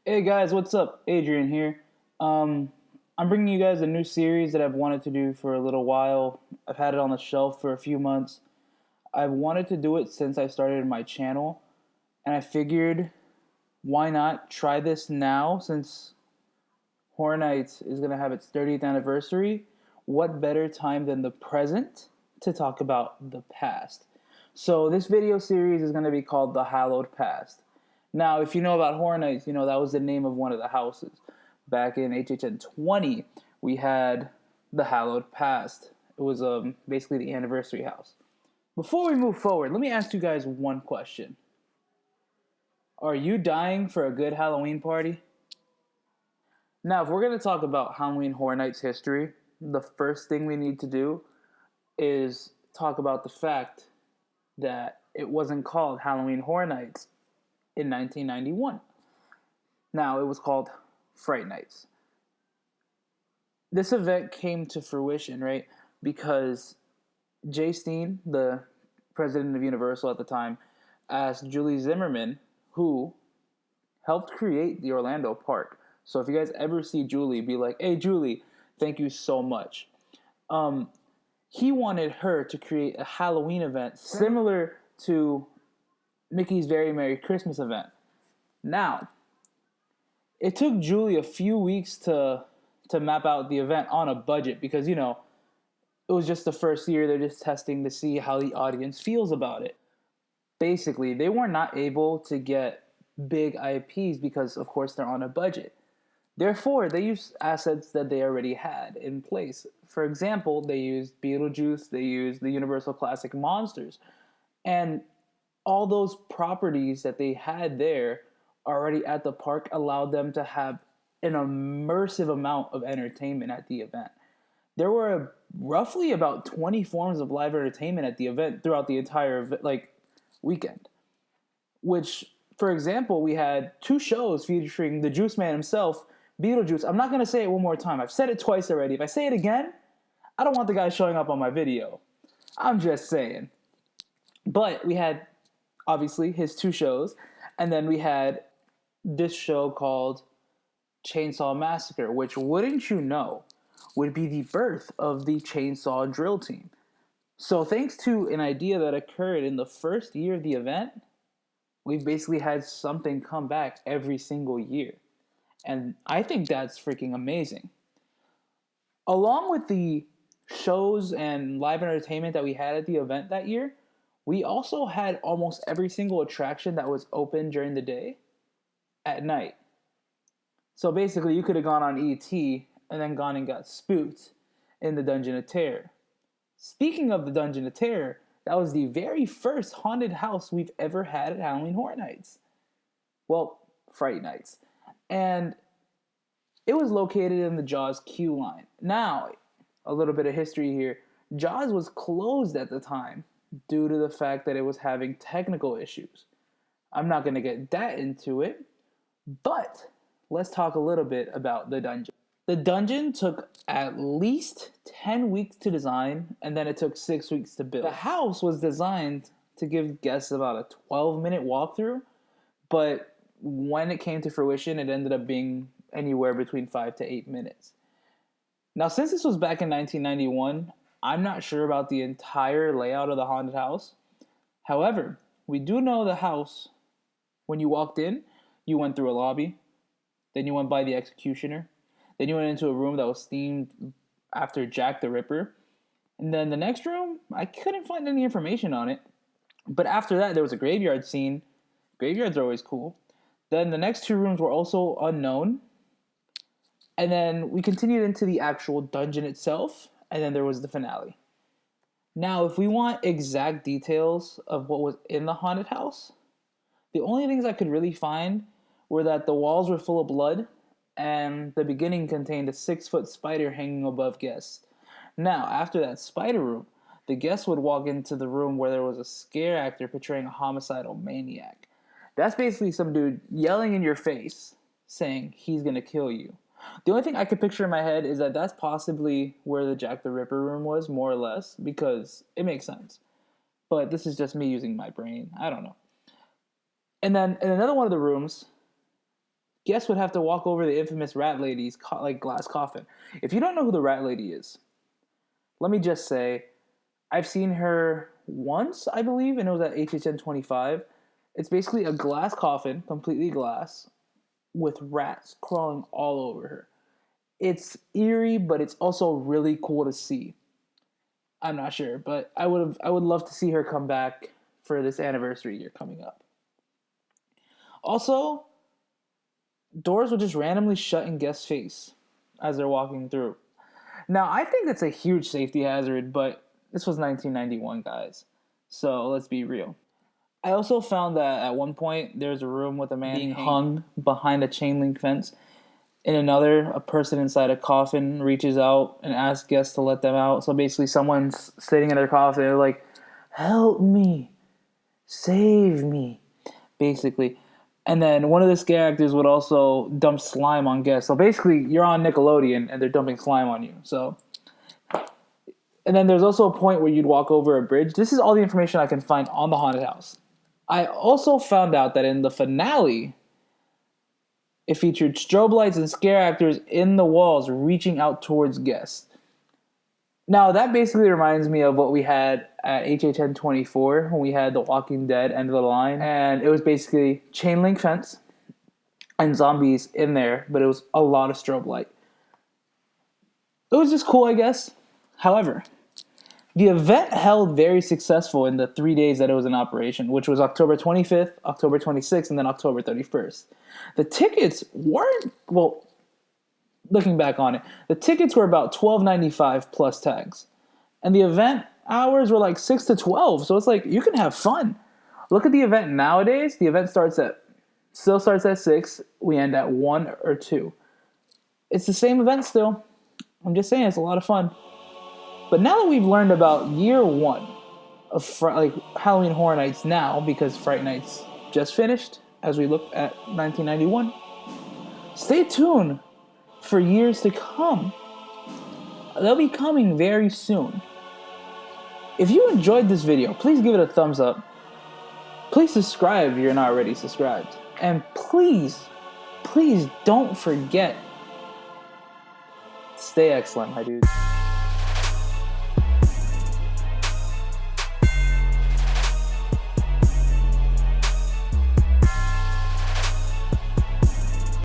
Hey guys, what's up? Adrian here. Um, I'm bringing you guys a new series that I've wanted to do for a little while. I've had it on the shelf for a few months. I've wanted to do it since I started my channel, and I figured why not try this now since Horror Nights is going to have its 30th anniversary. What better time than the present to talk about the past? So, this video series is going to be called The Hallow'd Past. Now, if you know about Horror Nights, you know that was the name of one of the houses. Back in HHN 20, we had the Hallow'd Past. It was basically the anniversary house. Before we move forward, let me ask you guys one question. Are you dying for a good Halloween party? Now, if we're going to talk about Halloween Horror Nights history, the first thing we need to do is talk about the fact that it wasn't called Halloween Horror Nights in 1991. Now, it was called Fright Nights. This event came to fruition, right, because Jay Steen, the president of Universal at the time, asked Julie Zimmerman, who helped create the Orlando park. So if you guys ever see Julie, be like, hey, Julie, thank you so much. He wanted her to create a Halloween event similar to Mickey's Very Merry Christmas event. Now, it took Julie a few weeks to map out the event on a budget because, you know, it was just the first year. They're just testing to see how the audience feels about it. Basically, they were not able to get big IPs because, of course, they're on a budget. Therefore, they used assets that they already had in place. For example, they used Beetlejuice, they used the Universal Classic Monsters, and all those properties that they had there already at the park allowed them to have an immersive amount of entertainment at the event. There were roughly about 20 forms of live entertainment at the event throughout the entire weekend. Which, for example, we had two shows featuring the Juice Man himself, Beetlejuice. I'm not going to say it one more time. I've said it twice already. If I say it again, I don't want the guy showing up on my video. I'm just saying. But we had, obviously, his two shows. And then we had this show called Chainsaw Massacre, which, wouldn't you know, would be the birth of the Chainsaw Drill Team. So thanks to an idea that occurred in the first year of the event, we've basically had something come back every single year. And I think that's freaking amazing. Along with the shows and live entertainment that we had at the event that year, we also had almost every single attraction that was open during the day at night. So basically, you could have gone on ET and then gone and got spooked in the Dungeon of Terror. Speaking of the Dungeon of Terror, that was the very first haunted house we've ever had at Halloween Horror Nights. Well, Fright Nights. And it was located in the Jaws queue line. Now, a little bit of history here. Jaws was closed at the time due to the fact that it was having technical issues. I'm not going to get that into it, but let's talk a little bit about the dungeon. The dungeon took at least 10 weeks to design, and then it took 6 weeks to build. The house was designed to give guests about a 12-minute walkthrough, but when it came to fruition, it ended up being anywhere between 5 to 8 minutes. Now, since this was back in 1991, I'm not sure about the entire layout of the haunted house. However, we do know the house, when you walked in, you went through a lobby, then you went by the executioner, then you went into a room that was themed after Jack the Ripper, and then the next room, I couldn't find any information on it. But after that, there was a graveyard scene. Graveyards are always cool. Then the next two rooms were also unknown. And then we continued into the actual dungeon itself, and then there was the finale. Now, if we want exact details of what was in the haunted house, the only things I could really find were that the walls were full of blood, and the beginning contained a 6-foot spider hanging above guests. Now, after that spider room, the guests would walk into the room where there was a scare actor portraying a homicidal maniac. That's basically some dude yelling in your face, saying he's gonna kill you. The only thing I could picture in my head is that that's possibly where the Jack the Ripper room was, more or less, because it makes sense. But this is just me using my brain. I don't know. And then in another one of the rooms, guests would have to walk over the infamous rat lady's like glass coffin. If you don't know who the rat lady is, let me just say, I've seen her once, I believe, and it was at HHN 25. It's basically a glass coffin, completely glass, with rats crawling all over her. It's eerie, but it's also really cool to see. I'm not sure, but I would love to see her come back for this anniversary year coming up. Also, doors would just randomly shut in guests' face as they're walking through. Now, I think it's a huge safety hazard, but this was 1991, guys. So let's be real. I also found that at one point there's a room with a man being hung behind a chain link fence. In another, a person inside a coffin reaches out and asks guests to let them out. So basically, someone's sitting in their coffin. They're like, "Help me, save me," basically. And then one of the scare actors would also dump slime on guests. So basically, you're on Nickelodeon and they're dumping slime on you. So, and then there's also a point where you'd walk over a bridge. This is all the information I can find on the haunted house. I also found out that in the finale, it featured strobe lights and scare actors in the walls reaching out towards guests. Now, that basically reminds me of what we had at HHN 24 when we had The Walking Dead End of the Line. And it was basically chain link fence and zombies in there, but it was a lot of strobe light. It was just cool, I guess. However, the event held very successful in the 3 days that it was in operation, which was October 25th, October 26th, and then October 31st. The tickets weren't, well, looking back on it, the tickets were about $12.95 plus tax. And the event hours were like 6 to 12, so it's like, you can have fun. Look at the event nowadays. The event still starts at 6. We end at 1 or 2. It's the same event still. I'm just saying, it's a lot of fun. But now that we've learned about year 1 of Halloween Horror Nights now, because Fright Nights just finished, as we look at 1991, stay tuned for years to come. They'll be coming very soon. If you enjoyed this video, please give it a thumbs up. Please subscribe if you're not already subscribed. And please don't forget, stay excellent, my dudes.